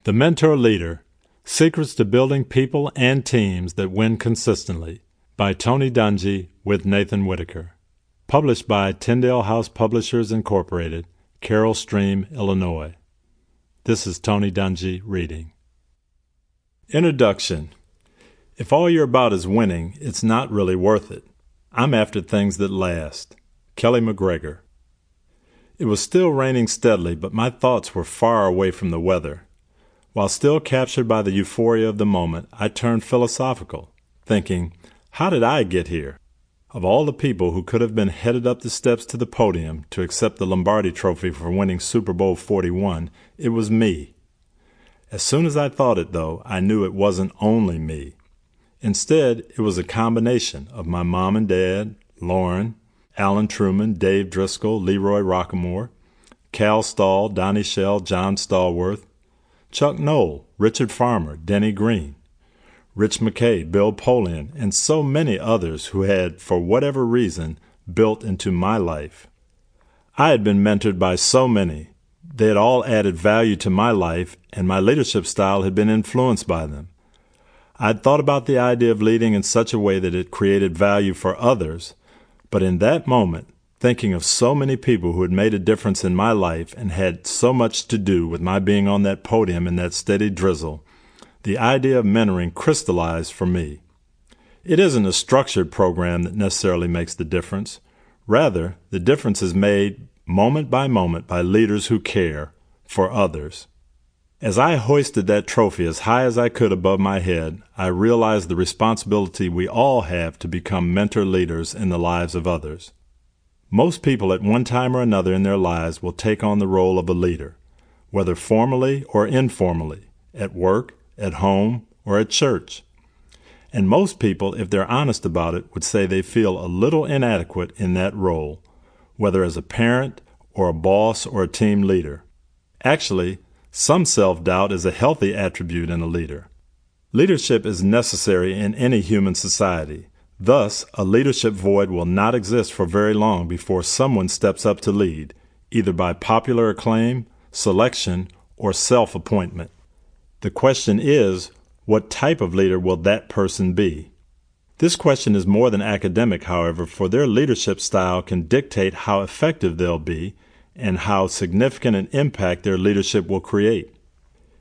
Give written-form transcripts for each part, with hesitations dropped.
The Mentor Leader: Secrets to Building People and Teams That Win Consistently by Tony Dungy with Nathan Whitaker. Published by Tyndale House Publishers Incorporated, Carroll Stream, Illinois. This is Tony Dungy reading. Introduction. If all you're about is winning, it's not really worth it. I'm after things that last. Kelly McGregor. It was still raining steadily, but my thoughts were far away from the weather. While still captured by the euphoria of the moment, I turned philosophical, thinking, how did I get here? Of all the people who could have been headed up the steps to the podium to accept the Lombardi Trophy for winning Super Bowl 41, it was me. As soon as I thought it, though, I knew it wasn't only me. Instead, it was a combination of my mom and dad, Lauren, Alan Truman, Dave Driscoll, Leroy Rockemore, Cal Stahl, Donnie Shell, John Stallworth, Chuck Knoll, Richard Farmer, Denny Green, Rich McKay, Bill Polian, and so many others who had, for whatever reason, built into my life. I had been mentored by so many. They had all added value to my life, and my leadership style had been influenced by them. I had thought about the idea of leading in such a way that it created value for others, but in that moment, thinking of so many people who had made a difference in my life and had so much to do with my being on that podium in that steady drizzle, the idea of mentoring crystallized for me. It isn't a structured program that necessarily makes the difference. Rather, the difference is made moment by leaders who care for others. As I hoisted that trophy as high as I could above my head, I realized the responsibility we all have to become mentor leaders in the lives of others. Most people at one time or another in their lives will take on the role of a leader, whether formally or informally, at work, at home, or at church. And most people, if they're honest about it, would say they feel a little inadequate in that role, whether as a parent or a boss or a team leader. Actually, some self-doubt is a healthy attribute in a leader. Leadership is necessary in any human society. Thus, a leadership void will not exist for very long before someone steps up to lead, either by popular acclaim, selection, or self-appointment. The question is, what type of leader will that person be? This question is more than academic, however, for their leadership style can dictate how effective they'll be and how significant an impact their leadership will create.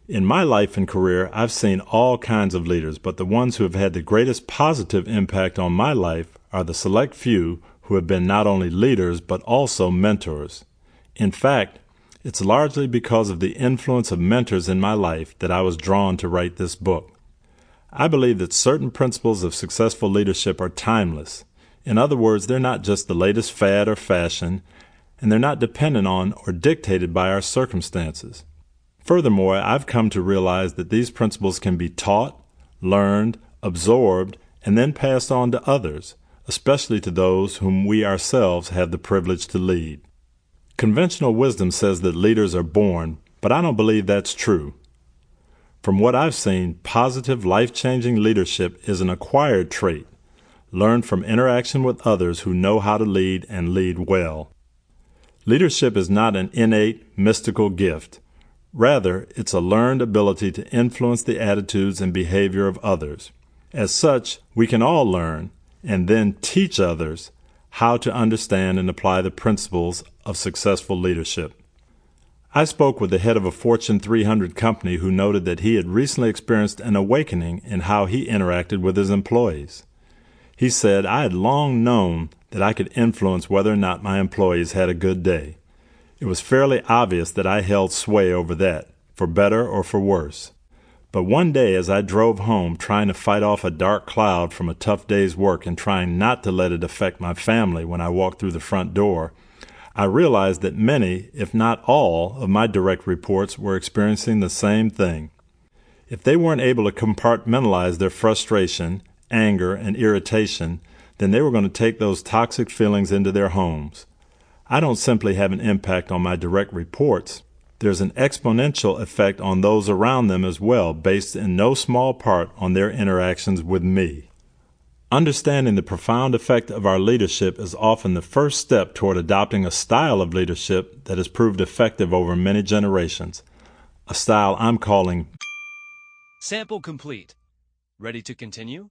In my life and career, I've seen all kinds of leaders, but the ones who have had the greatest positive impact on my life are the select few who have been not only leaders but also mentors. In fact, it's largely because of the influence of mentors in my life that I was drawn to write this book. I believe that certain principles of successful leadership are timeless. In other words, they're not just the latest fad or fashion, and they're not dependent on or dictated by our circumstances. Furthermore, I've come to realize that these principles can be taught, learned, absorbed, and then passed on to others, especially to those whom we ourselves have the privilege to lead. Conventional wisdom says that leaders are born, but I don't believe that's true. From what I've seen, positive, life-changing leadership is an acquired trait, learned from interaction with others who know how to lead and lead well. Leadership is not an innate, mystical gift. Rather, it's a learned ability to influence the attitudes and behavior of others. As such, we can all learn and then teach others how to understand and apply the principles of successful leadership. I spoke with the head of a Fortune 300 company who noted that he had recently experienced an awakening in how he interacted with his employees. He said, I had long known that I could influence whether or not my employees had a good day. It was fairly obvious that I held sway over that, for better or for worse. But one day as I drove home trying to fight off a dark cloud from a tough day's work and trying not to let it affect my family when I walked through the front door, I realized that many, if not all, of my direct reports were experiencing the same thing. If they weren't able to compartmentalize their frustration, anger, and irritation, then they were going to take those toxic feelings into their homes. I don't simply have an impact on my direct reports. There's an exponential effect on those around them as well, based in no small part on their interactions with me. Understanding the profound effect of our leadership is often the first step toward adopting a style of leadership that has proved effective over many generations, a style I'm calling Sample complete. Ready to continue?